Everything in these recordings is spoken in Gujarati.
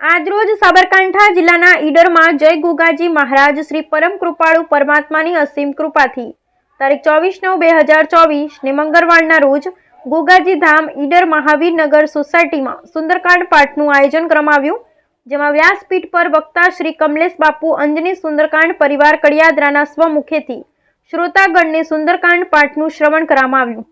આજરોજ સાબરકાંઠા જિલ્લાના ઈડરમાં જય ગોગાજી મહારાજ શ્રી પરમ કૃપાળુ પરમાત્માની અસીમ કૃપાથી તારીખ 24/9/2024 ને મંગળવારના રોજ ગોગાજી ધામ ઈડર મહાવીરનગર સોસાયટીમાં સુંદરકાંડ પાઠનું આયોજન કરવામાં આવ્યું, જેમાં વ્યાસપીઠ પર વક્તા શ્રી કમલેશ બાપુ અંજની સુંદરકાંડ પરિવાર કડિયાદરાના સ્વમુખેથી શ્રોતાગણને સુંદરકાંડ પાઠનું શ્રવણ કરવામાં આવ્યું,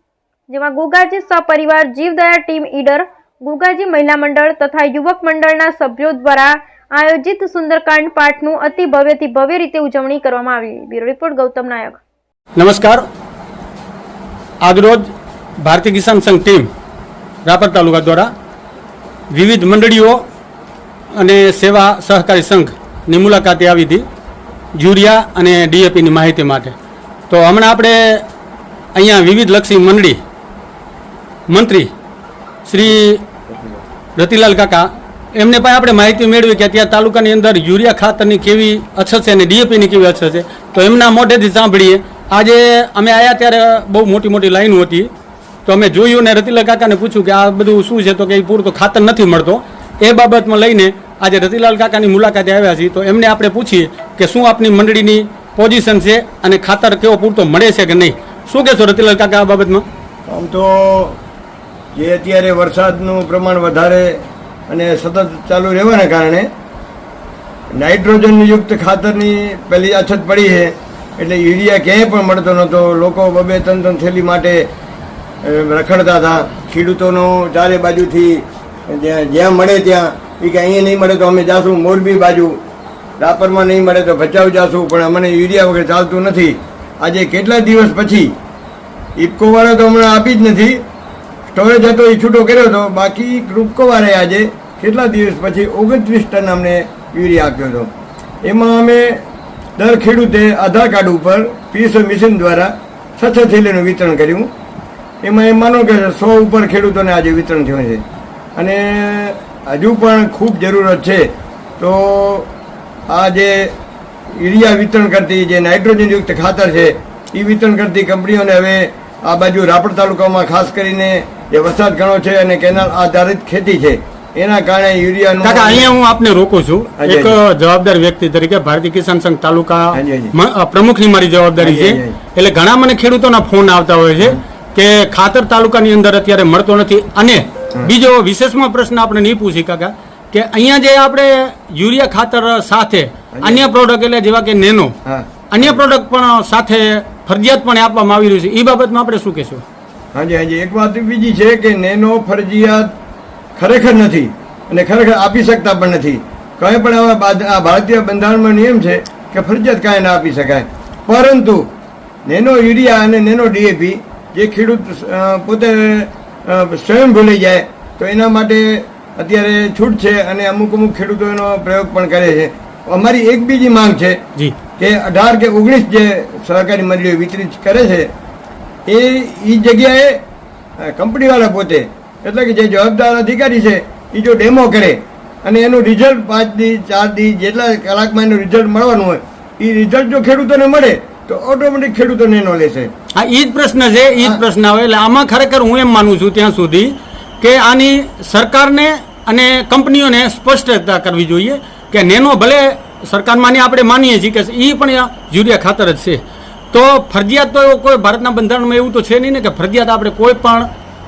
જેમાં ગોગાજી સપરિવાર જીવદયા ટીમ ઈડર, ગોગાજી મહિલા મંડળ તથા યુવક મંડળના સભ્યો દ્વારા આયોજિત સુંદરકાંડ પાઠનું અતિ ભવ્યથી ભવ્ય રીતે ઉજવણી કરવામાં આવી। બ્યુરો રિપોર્ટ ગૌતમ નાયક। નમસ્કાર। આજરોજ ભારતીય કિસાન સંઘ ટીમ રાપર તાલુકા દ્વારા વિવિધ મંડળીઓ અને સેવા સહકારી સંઘની મુલાકાતે આવી હતી યુરિયા અને ડીએપીની માહિતી માટે। તો હમણાં આપણે અહીંયા વિવિધ લક્ષી મંડળી મંત્રી શ્રી રતિલાલ કાકા એમને પણ આપણે માહિતી મેળવી કે અત્યારે તાલુકાની અંદર યુરિયા ખાતરની કેવી અછત છે અને ડીએપીની કેવી અછત છે, તો એમના મોઢેથી સાંભળીએ। આજે અમે આવ્યા ત્યારે બહુ મોટી મોટી લાઈનો હતી, તો અમે જોયું ને રતિલાલ કાકાને પૂછ્યું કે આ બધું શું છે, તો કે પૂરતો ખાતર નથી મળતો। એ બાબતમાં લઈને આજે રતિલાલ કાકાની મુલાકાતે આવ્યા છીએ, તો એમને આપણે પૂછીએ કે શું આપની મંડળીની પોઝિશન છે અને ખાતર કેવો પૂરતો મળે છે કે નહીં। શું કહેશો રતિલાલ કાકા આ બાબતમાં? આમ તો જે અત્યારે વરસાદનું પ્રમાણ વધારે અને સતત ચાલુ રહેવાના કારણે નાઇટ્રોજનયુક્ત ખાતરની પહેલી અછત પડી છે, એટલે યુરિયા ક્યાંય પણ મળતો નહોતો। લોકો 2-3 થેલી માટે રખડતા હતા। ખેડૂતોનો ચારે બાજુથી જ્યાં મળે ત્યાં એ કે અહીંયા નહીં મળે તો અમે જાશું મોરબી બાજુ, રાપરમાં નહીં મળે તો ભચાઉ જાશું, પણ અમને યુરિયા વગર ચાલતું નથી। આજે કેટલા દિવસ પછી ઇફકોવાળા તો હમણાં આપી જ નથી, સ્ટોરેજ હતો એ છૂટો કર્યો હતો, બાકી ગ્રુપકોવાળાએ આજે કેટલા દિવસ પછી 29 ટન અમને યુરિયા આપ્યો હતો। એમાં અમે દર ખેડૂતે આધાર કાર્ડ ઉપર PSO મિશન દ્વારા 6 થેલીનું વિતરણ કર્યું। એમાં એમ માનો કે 100 ઉપર ખેડૂતોને આજે વિતરણ થયું છે અને હજુ પણ ખૂબ જરૂરત છે। તો આ જે યુરિયા વિતરણ કરતી જે નાઇટ્રોજનયુક્ત ખાતર છે એ વિતરણ કરતી કંપનીઓને હવે આ બાજુ રાપર તાલુકામાં ખાસ કરીને જે વરસાદ ઘણો છે અને કેનાલ આધારિત ખેતી છે એના કારણે યુરિયાનું કાકા અહીંયા હું આપને રોકું છું। એક જવાબદાર વ્યક્તિ તરીકે ભારતીય કિસાન સંઘ તાલુકા પ્રમુખની મારી જવાબદારી છે, એટલે ઘણા મને ખેડૂતોના ફોન આવતા હોય છે કે ખાતર તાલુકાની અંદર અત્યારે મળતો નથી। અને બીજો વિશેષમાં પ્રશ્ન આપણે નહીં પૂછી કાકા કે અહીંયા જે આપણે યુરિયા ખાતર સાથે અન્ય પ્રોડક્ટ એટલે જેવા કે નેનો અન્ય પ્રોડક્ટ પણ સાથે ફરજિયાત પણ આપવામાં આવી રહ્યું છે, એ બાબતમાં આપણે શું કહેશું? હાજી, એક વાત બીજી છે કે નેનો ફરજિયાત ખરેખર નથી અને ખરેખર આપી શકતા પણ નથી। કંઈ પણ આ ભારતીય બંધારણમાં નિયમ છે કે ફરજિયાત કાંઈ ના આપી શકાય, પરંતુ નેનો યુરિયા અને નેનો ડીએપી જે ખેડૂત પોતે સ્વયં ભૂલી જાય તો એના માટે અત્યારે છૂટ છે અને અમુક ખેડૂતો એનો પ્રયોગ પણ કરે છે। અમારી એક બીજી માંગ છે કે 18 કે 19 જે સહકારી મંડળીઓ વિતરિત કરે છે એ જગ્યાએ કંપનીવાળા પોતે એટલે કે જે જવાબદાર અધિકારી છે એ જો ડેમો કરે અને એનું રિઝલ્ટ 5 દી 4 દી જેટલા કલાકમાં એનું રિઝલ્ટ મળવાનું હોય એ રિઝલ્ટ જો ખેડૂતોને મળે તો ઓટોમેટિક ખેડૂતોને એનો લેશે। હા, એ જ પ્રશ્ન છે, એ જ પ્રશ્ન આવે। એટલે આમાં ખરેખર હું એમ માનું છું ત્યાં સુધી કે આની સરકારને અને કંપનીઓને સ્પષ્ટતા કરવી જોઈએ કે નેનો ભલે સરકારમાંની આપણે માનીએ છીએ કે એ પણ યુરિયા ખાતર જ છે, તો ફરજિયાત તો કોઈ ભારતના બંધારણમાં એવું તો છે નહીં ને કે ફરજિયાત આપણે કોઈ પણ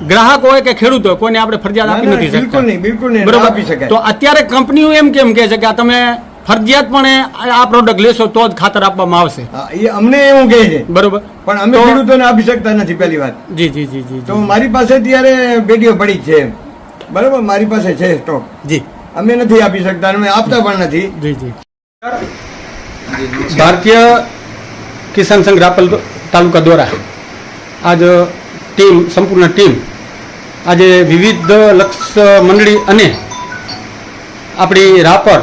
ગ્રાહક હોય કે ખેડૂત હોય કોઈને આપણે ફરજિયાત આપી નથી શકતા। બિલકુલ નહીં આપી શકાય। તો અત્યારે કંપનીઓ એમ કેમ કહે છે કે તમે ફરજિયાતપણે આ પ્રોડક્ટ લેશો તો જ ખાતર આપવામાં આવશે? એ અમને એવું કહે છે, બરોબર, પણ અમે ખેડૂતોને આપી શકતા નથી પહેલી વાત। જી જી જી જી। તો મારી પાસે ત્યારે પેટીઓ પડી જ છે, બરોબર, મારી પાસે છે સ્ટોક, જી, અમે નથી આપી શકતા અને આપતા પણ નથી। જી જી। ભારતીય કિસાન સંઘ રાપર તાલુકા દ્વારા આજ ટીમ સંપૂર્ણ ટીમ આજે વિવિધ લક્ષ મંડળી અને આપણી રાપર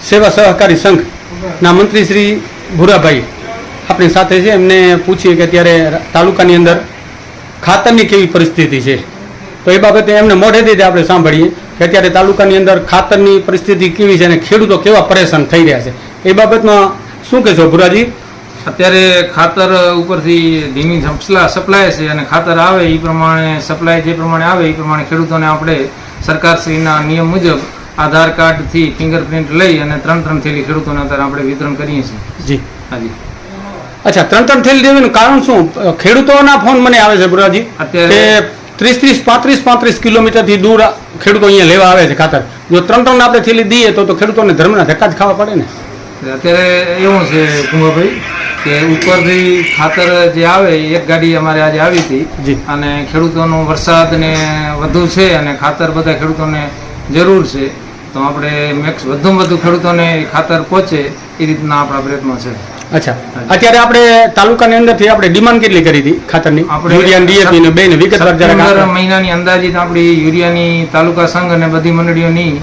સેવા સહકારી સંઘના મંત્રી શ્રી ભૂરાભાઈ આપણી સાથે છે। એમને પૂછીએ કે અત્યારે તાલુકાની અંદર ખાતરની કેવી પરિસ્થિતિ છે, તો એ બાબતે એમને મોઢેથી આપણે સાંભળીએ કે અત્યારે તાલુકાની અંદર ખાતરની પરિસ્થિતિ કેવી છે અને ખેડૂતો કેવા પરેશાન થઈ રહ્યા છે, એ બાબતમાં શું કહેશો ભૂરાજી? અત્યારે ખાતર ઉપરથી ધીમી સપ્લાય છે અને ખાતર આવે એ પ્રમાણે સપ્લાય જે પ્રમાણે આવે એ પ્રમાણે ખેડૂતોને આપણે સરકારશ્રીના નિયમ મુજબ આધાર કાર્ડથી ફિંગરપ્રિન્ટ લઈ અને 3 થેલી ખેડૂતોને અત્યારે આપણે વિતરણ કરીએ છીએ. જી. હાજી. અચ્છા, 3 થેલી દેવાનું કારણ શું? ખેડૂતોના ફોન મને આવે છે બુરાજી અત્યારે કે 35 કિલોમીટરથી દૂર ખેડૂતો અહીંયા લેવા આવે છે ખાતર. જો 3 આપણે થેલી દઈએ તો ખેડૂતોને ધર્મના ધક્કા જ ખાવા પડે ને. અત્યારે એવું છે કુંભાભાઈ કે ઉપરથી ખાતર જે આવે એક ગાડી અમારે આજે આવી જી. હતી અને ખેડૂતોનો વરસાદ ને વધુ છે અને ખાતર બધા ખેડૂતોને જરૂર છે, તો આપણે વધુમાં વધુ ખેડૂતોને ખાતર પહોંચે એ રીતના આપણા પ્રયત્નો છે. અચ્છા, અત્યારે આપણે તાલુકાની અંદરથી આપણે ડિમાન્ડ કેટલી કરી હતી ખાતરની? આપણે યુરિયા અને ડીએપી ને બેને વિગતવાર જરા સપ્ટેમ્બર મહિનાની અંદાજિત આપણી યુરિયાની તાલુકા સંઘ અને બધી મંડળીઓની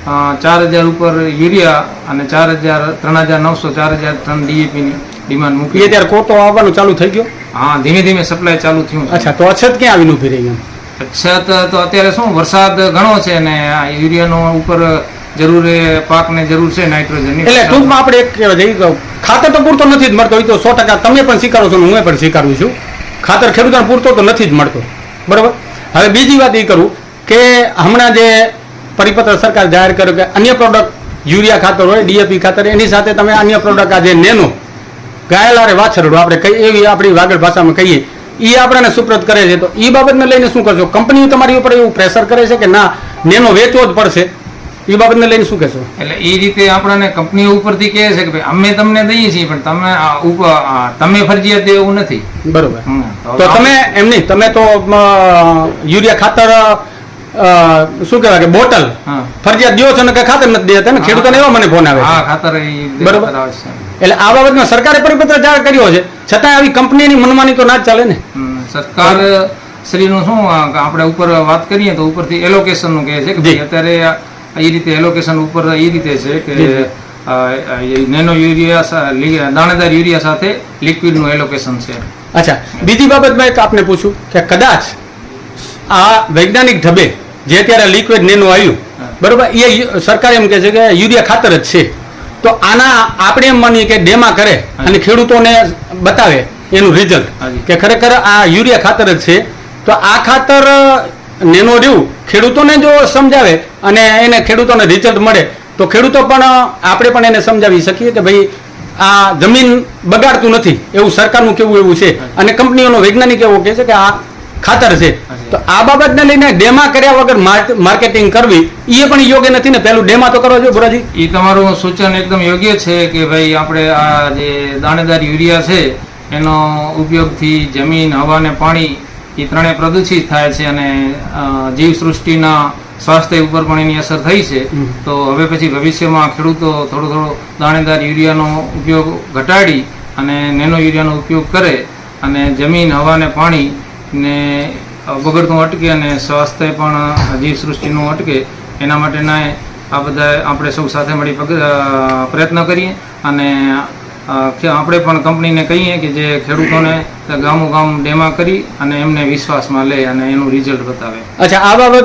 4,000 ઉપર યુરિયા અને 3,900 4,000 ટન ડીએપીની ડિમાન્ડ મૂકી. એ ત્યારે કોતો આવવાનું ચાલુ થઈ ગયો? હા, ધીમે ધીમે સપ્લાય ચાલુ થયું. અચ્છા, તો અછત ક્યાં આવીને ઊભી રહી? અછત તો અત્યારે શું વરસાદ ઘણો છે અને આ યુરિયાનો ઉપર પાકને જરૂર છે નાઇટ્રોજનની. એટલે ટૂંકમાં આપણે એક કહેવા જઈએ ખાતર તો પૂરતો નથી જ મળતો. એ તો 100% તમે પણ સ્વીકારો છો, હું પણ સ્વીકારું છું. ખાતર ખેડૂતોને પૂરતો તો નથી જ મળતો, બરોબર. હવે બીજી વાત એ કરું કે હમણાં જે પરિપત્ર સરકાર જાહેર કર્યો કે અન્ય પ્રોડક્ટ યુરિયા ખાતર હોય, ડીએપી ખાતર, એની સાથે તમે અન્ય પ્રોડક્ટ આ જે નેનો ગાયેલા રે વાછરડો આપણે કઈ એવી આપણી વાગડ ભાષામાં કહીએ, એ આપણને સુપ્રત કરે છે. તો એ બાબતને લઈને શું કરશો? કંપનીઓ તમારી ઉપર એવું પ્રેશર કરે છે કે ના નેનો વેચવો જ પડશે, એ બાબતને લઈને શું કહેશો? એટલે એ રીતે આપણને કંપનીઓ ઉપરથી કહે છે કે ભાઈ અમે તમને દઈએ છીએ પણ તમે ફરજિયાત દે એવું નથી. બરોબર. તો તમે એમ નહીં, તમે તો યુરિયા ખાતર શું કહેવાય કે બોટલ ફરજિયાત દો છો ને કે ખાતર નથી દેતા ને? ખેડૂતોને એવા મને ફોન આવે. હા, ખાતર બરોબર. એટલે આ બાબતમાં સરકારે પરિપત્ર જાહેર કર્યો છે, છતાં આવી કંપનીની મનમાની તો ના જ ચાલે ને. સરકાર શ્રીનું શું આપણે ઉપર વાત કરીએ તો ઉપરથી એલોકેશન નું કહે છે કે ભાઈ અત્યારે એ રીતે એલોકેશન ઉપર એ રીતે છે કે નેનો યુરિયા દાણેદાર યુરિયા સાથે લિક્વિડ નું એલોકેશન છે. અચ્છા, બીજી બાબતમાં એક આપને પૂછું કે કદાચ આ વૈજ્ઞાનિક ઢબે જે અત્યારે લિક્વિડ નેનો આવ્યું, બરોબર, એ સરકાર એમ કહે છે કે યુરિયા ખાતર જ છે. તો આના આપણે એમ માનીએ કે ડેમા કરે અને ખેડૂતોને બતાવે એનું રિઝલ્ટ કે ખરેખર આ યુરિયા ખાતર જ છે. તો આ ખાતર નેનો રહ્યું ખેડૂતોને જો સમજાવે અને એને ખેડૂતોને રિઝલ્ટ મળે તો ખેડૂતો પણ આપણે પણ એને સમજાવી શકીએ કે ભાઈ આ જમીન બગાડતું નથી એવું સરકારનું કેવું એવું છે અને કંપનીઓનો વૈજ્ઞાનિક એવો કહે છે કે આ ખાતર છે. તો આ બાબતને લઈને ડેમા કર્યા વગર માર્કેટિંગ કરવી એ પણ યોગ્ય નથી ને? પહેલું ડેમા તો કરવો જોઈએ બુરાજી. એ તમારું સૂચન એકદમ યોગ્ય છે કે ભાઈ આપણે આ જે દાણેદાર યુરિયા છે એનો ઉપયોગથી જમીન, હવા અને પાણી એ ત્રણેય પ્રદૂષિત થાય છે અને જીવસૃષ્ટિના સ્વાસ્થ્ય ઉપર પણ એની અસર થઈ છે. તો હવે પછી ભવિષ્યમાં ખેડૂતો થોડો દાણેદાર યુરિયાનો ઉપયોગ ઘટાડી અને નેનો યુરિયાનો ઉપયોગ કરે અને જમીન, હવા અને પાણી ને બગડતું અટકે અને સ્વાસ્થ્ય પણ જીવસૃષ્ટિનું અટકે એના માટેના આ બધા આપણે સૌ સાથે મળી પ્રયત્ન કરીએ અને આપણે પણ કંપનીને કહીએ કે જે ખેડૂતોને ગામો ગામ ડેમા કરી અને એમને વિશ્વાસમાં લે અને એનું રિઝલ્ટ બતાવે. અચ્છા, આ બાબત